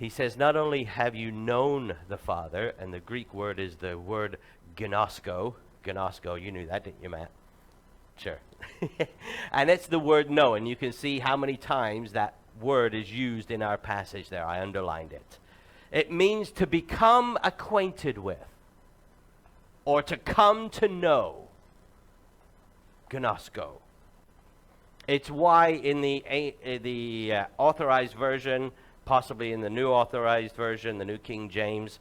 He says, not only have you known the Father, and the Greek word is the word GINOSKO. GINOSKO, you knew that, didn't you, Matt? Sure. And it's the word know, and you can see how many times that word is used in our passage there. I underlined it. It means to become acquainted with, or to come to know. GINOSKO. It's why in the authorized version, possibly in the New Authorized Version, the New King James,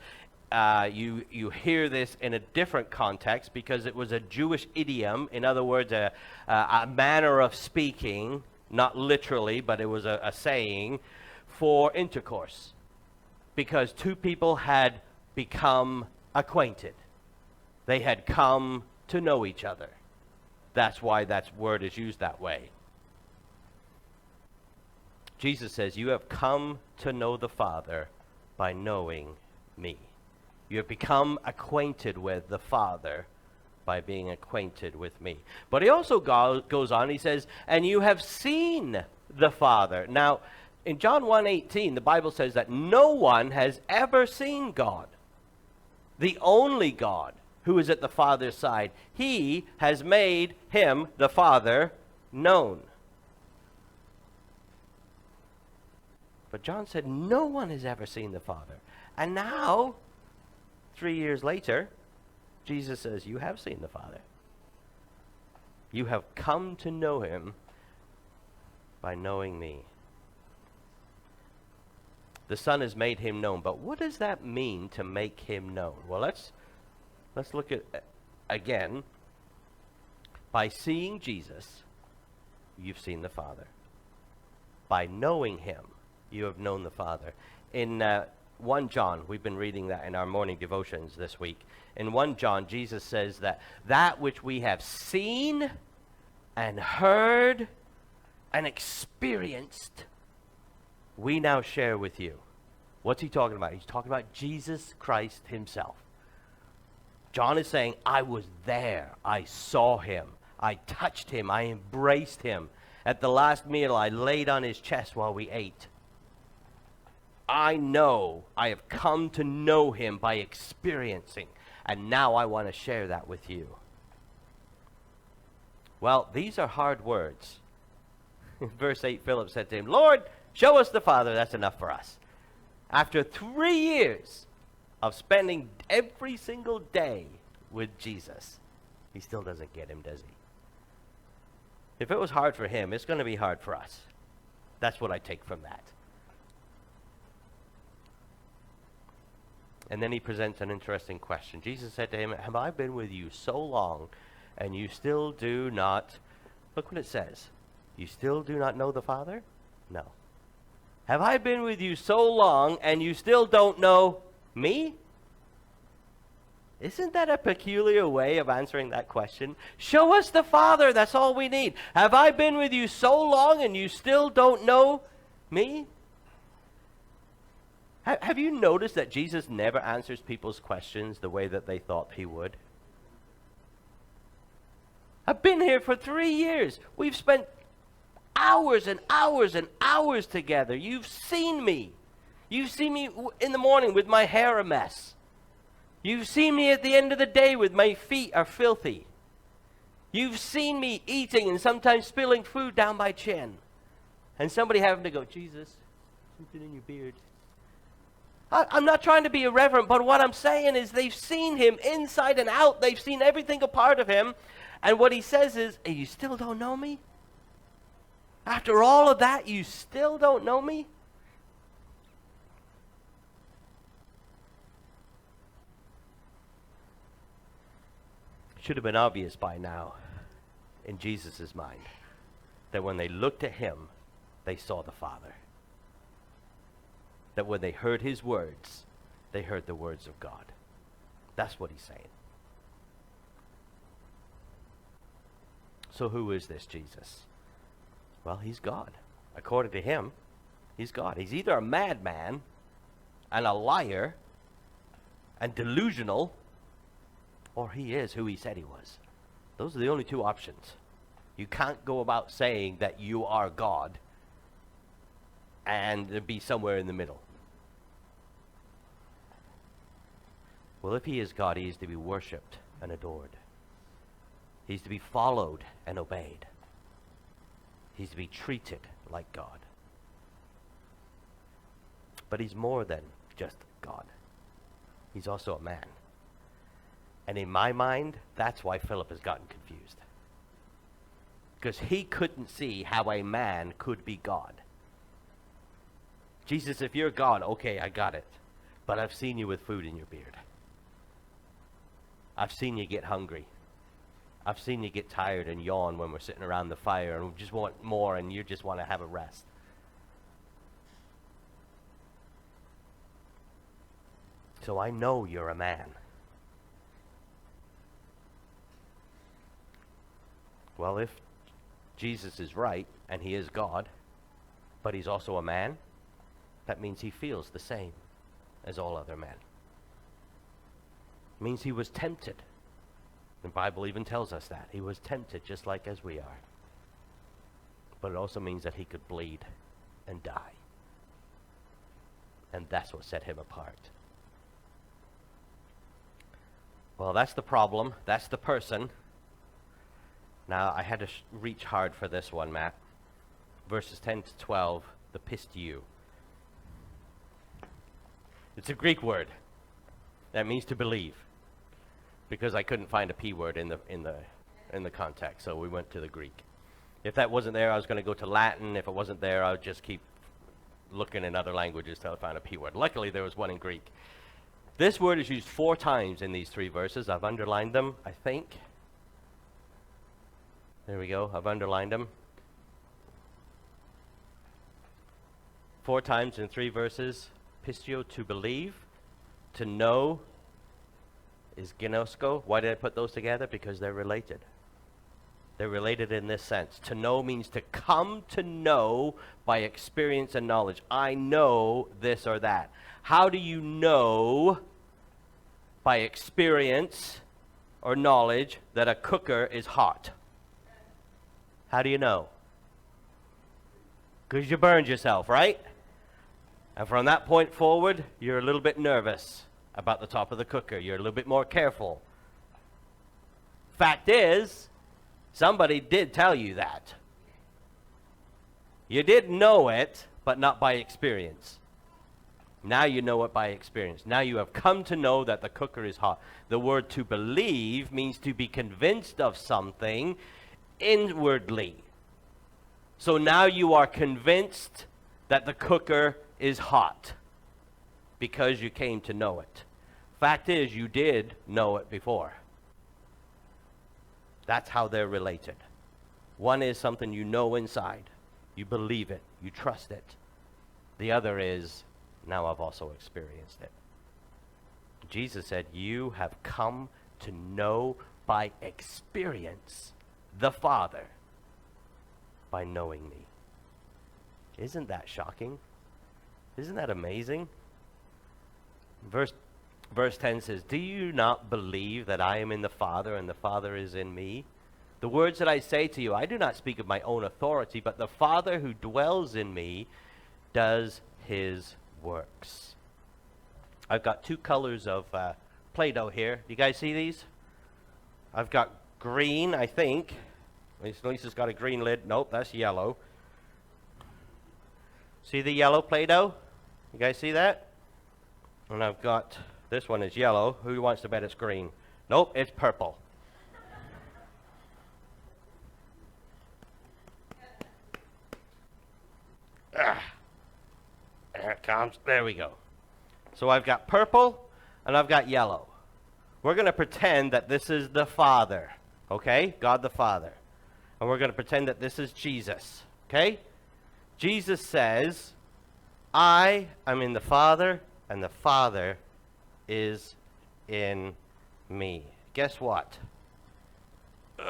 you hear this in a different context because it was a Jewish idiom. In other words, a manner of speaking, not literally, but it was a saying for intercourse. Because two people had become acquainted. They had come to know each other. That's why that word is used that way. Jesus says, you have come to know the Father by knowing me. You have become acquainted with the Father by being acquainted with me. But he also goes on, he says, and you have seen the Father. Now, in John 1:18, the Bible says that no one has ever seen God. The only God who is at the Father's side. He has made him, the Father, known. But John said, no one has ever seen the Father. And now, 3 years later, Jesus says, you have seen the Father. You have come to know him by knowing me. The Son has made him known. But what does that mean, to make him known? Well, let's look at again. By seeing Jesus, you've seen the Father. By knowing him, you have known the Father. In 1 John, we've been reading that in our morning devotions this week. In 1 John, Jesus says that which we have seen and heard and experienced, we now share with you. What's he talking about? He's talking about Jesus Christ himself. John is saying, I was there. I saw him. I touched him. I embraced him. At the last meal, I laid on his chest while we ate. I know, I have come to know him by experiencing, and now I want to share that with you. Well, these are hard words. In verse 8, Philip said to him, Lord, show us the Father, that's enough for us. After 3 years of spending every single day with Jesus, he still doesn't get him, does he? If it was hard for him, it's going to be hard for us. That's what I take from that. And then he presents an interesting question. Jesus said to him, have I been with you so long, and you still do not, look what it says, you still do not know the Father? No. Have I been with you so long, and you still don't know me? Isn't that a peculiar way of answering that question? Show us the Father, that's all we need. Have I been with you so long, and you still don't know me? Have you noticed that Jesus never answers people's questions the way that they thought he would? I've been here for 3 years. We've spent hours and hours and hours together. You've seen me. You've seen me in the morning with my hair a mess. You've seen me at the end of the day with my feet are filthy. You've seen me eating and sometimes spilling food down my chin. And somebody having to go, Jesus, something in your beard. I'm not trying to be irreverent, but what I'm saying is they've seen him inside and out. They've seen everything a part of him. And what he says is, hey, you still don't know me? After all of that, you still don't know me? It should have been obvious by now in Jesus' mind that when they looked at him, they saw the Father. That when they heard his words, they heard the words of God. That's what he's saying. So who is this Jesus? Well, he's God. According to him, he's God. He's either a madman and a liar and delusional, or he is who he said he was. Those are the only two options. You can't go about saying that you are God and be somewhere in the middle. Well, if he is God, he is to be worshipped and adored. He's to be followed and obeyed. He's to be treated like God. But he's more than just God. He's also a man. And in my mind, that's why Philip has gotten confused. Because he couldn't see how a man could be God. Jesus, if you're God, okay, I got it. But I've seen you with food in your beard. I've seen you get hungry. I've seen you get tired and yawn when we're sitting around the fire and we just want more and you just want to have a rest. So I know you're a man. Well, if Jesus is right and he is God, but he's also a man, that means he feels the same as all other men. It means he was tempted. The Bible even tells us that. He was tempted just like as we are. But it also means that he could bleed and die. And that's what set him apart. Well, that's the problem. That's the person. Now, I had to reach hard for this one, Matt. Verses 10 to 12, the PISTYOO. It's a Greek word. That means to believe. Because I couldn't find a P word in the context, so we went to the Greek. If that wasn't there, I was going to go to Latin. If it wasn't there, I would just keep looking in other languages till I found a P word. Luckily, there was one in Greek. This word is used 4 times in these 3 verses. I've underlined them, I think. There we go. I've underlined them. 4 times in 3 verses. PISTYOO, to believe. To know is GINOSKO. Why did I put those together? Because they're related. They're related in this sense. To know means to come to know by experience and knowledge. I know this or that. How do you know by experience or knowledge that a cooker is hot? How do you know? Because you burned yourself, right? And from that point forward, you're a little bit nervous about the top of the cooker. You're a little bit more careful. Fact is, somebody did tell you that. You did know it, but not by experience. Now you know it by experience. Now you have come to know that the cooker is hot. The word to believe means to be convinced of something inwardly. So now you are convinced that the cooker is hot because you came to know it. Fact is, you did know it before. That's how they're related. One is something you know inside. You believe it. You trust it. The other is, now I've also experienced it. Jesus said, you have come to know by experience the Father by knowing me. Isn't that shocking? Isn't that amazing? Verse 10 says, do you not believe that I am in the Father and the Father is in me? The words that I say to you, I do not speak of my own authority, but the Father who dwells in me does his works. I've got 2 colors of Play-Doh here. Do you guys see these? I've got green, I think. Lisa's got a green lid. Nope, that's yellow. See the yellow Play-Doh? You guys see that? And I've got, this one is yellow. Who wants to bet it's green? Nope, it's purple. There it comes. There we go. So I've got purple and I've got yellow. We're going to pretend that this is the Father. Okay? God the Father. And we're going to pretend that this is Jesus. Okay? Jesus says, I am in the Father, and the Father is in me. Guess what? If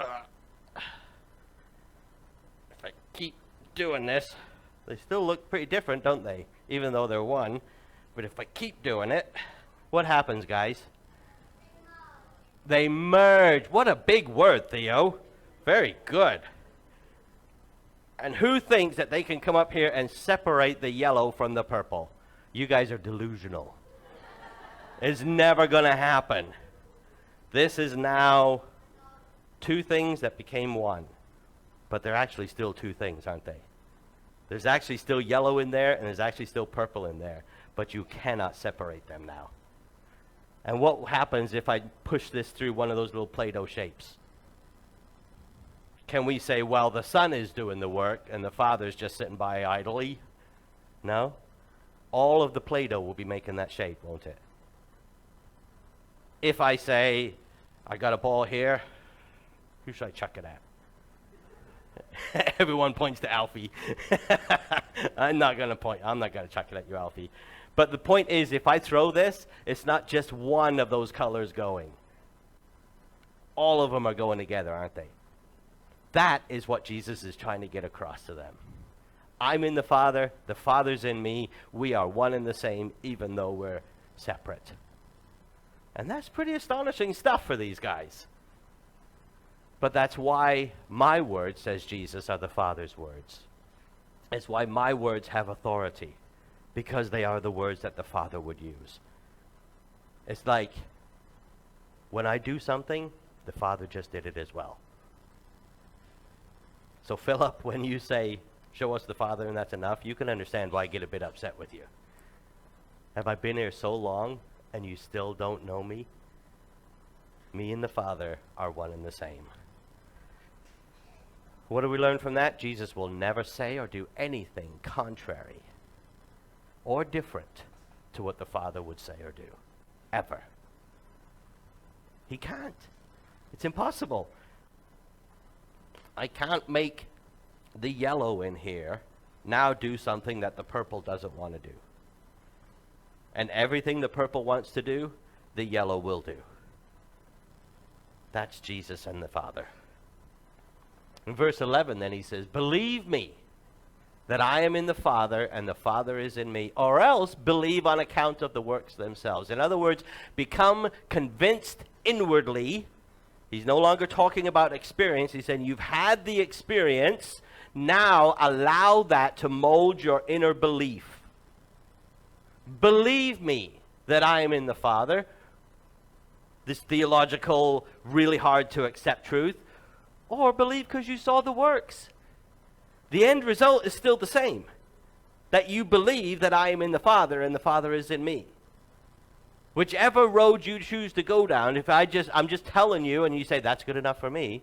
I keep doing this, they still look pretty different, don't they? Even though they're one. But if I keep doing it, what happens, guys? They merge. What a big word, Theo. Very good. And who thinks that they can come up here and separate the yellow from the purple? You guys are delusional. It's never going to happen. This is now two things that became one. But they're actually still two things, aren't they? There's actually still yellow in there, and there's actually still purple in there. But you cannot separate them now. And what happens if I push this through one of those little Play-Doh shapes? Can we say, well, the Son is doing the work, and the Father's just sitting by idly? No. All of the Play-Doh will be making that shape, won't it? If I say, I got a ball here, who should I chuck it at? Everyone points to Alfie. I'm not going to chuck it at you, Alfie. But the point is, if I throw this, it's not just one of those colors going. All of them are going together, aren't they? That is what Jesus is trying to get across to them. I'm in the Father's in me. We are one and the same, even though we're separate. And that's pretty astonishing stuff for these guys. But that's why my words, says Jesus, are the Father's words. It's why my words have authority, because they are the words that the Father would use. It's like when I do something, the Father just did it as well. So Philip, when you say, show us the Father and that's enough, you can understand why I get a bit upset with you. Have I been here so long and you still don't know me? Me and the Father are one and the same. What do we learn from that? Jesus will never say or do anything contrary or different to what the Father would say or do. Ever. He can't. It's impossible. I can't make the yellow in here now do something that the purple doesn't want to do. And everything the purple wants to do, the yellow will do. That's Jesus and the Father. In verse 11, then he says, believe me that I am in the Father and the Father is in me, or else believe on account of the works themselves. In other words, become convinced inwardly. He's no longer talking about experience. He's saying you've had the experience. Now allow that to mold your inner belief. Believe me that I am in the Father. This theological, really hard to accept truth. Or believe because you saw the works. The end result is still the same. That you believe that I am in the Father and the Father is in me. Whichever road you choose to go down, if I'm just telling you and you say that's good enough for me,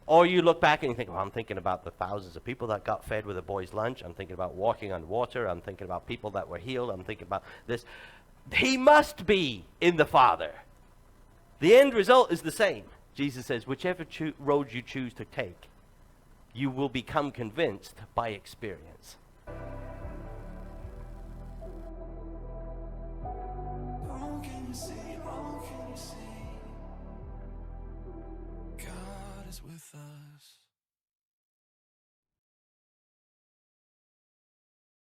or you look back and you think, well, I'm thinking about the thousands of people that got fed with a boy's lunch. I'm thinking about walking on water. I'm thinking about people that were healed. I'm thinking about this. He must be in the Father. The end result is the same. Jesus says, whichever road you choose to take, you will become convinced by experience. Oh, can you see? Oh, can you see? God is with us.